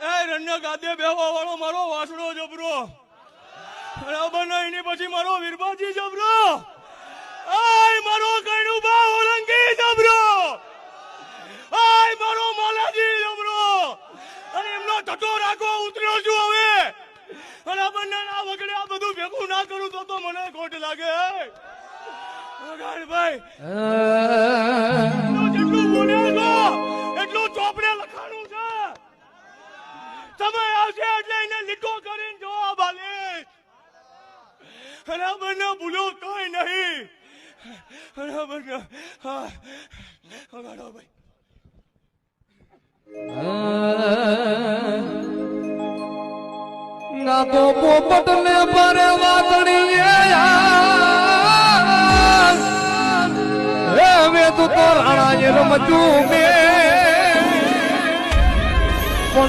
એ રણ્ય ગાદે બેહવા વાળો મારો વાસણો જબરો, બરાબર ને એની પછી મારો વીરબાજી જબરો, આય મારો કણુબા ઓલંગી જબરો, આય મારો માલાજી જબરો, અને એમનો ટટો રાખો ઉતર્યો છું હવે. બરાબર ને આ વગડે આ બધું ભેગું ના કરું તો મને ખોટ લાગે. ભાઈ જેટલું બોલે છો એટલું ચોપડે લખાણું છે. સમય આવશે એટલે એને લીટો કરીને જવાબ આલીશ. બરાબર ને ભૂલો કઈ નહીં. બરાબર ને હા વગાડો ભાઈ. ના તો પોપટ ને પરે વાતડીએ વે તું તો રાણા રમતું મે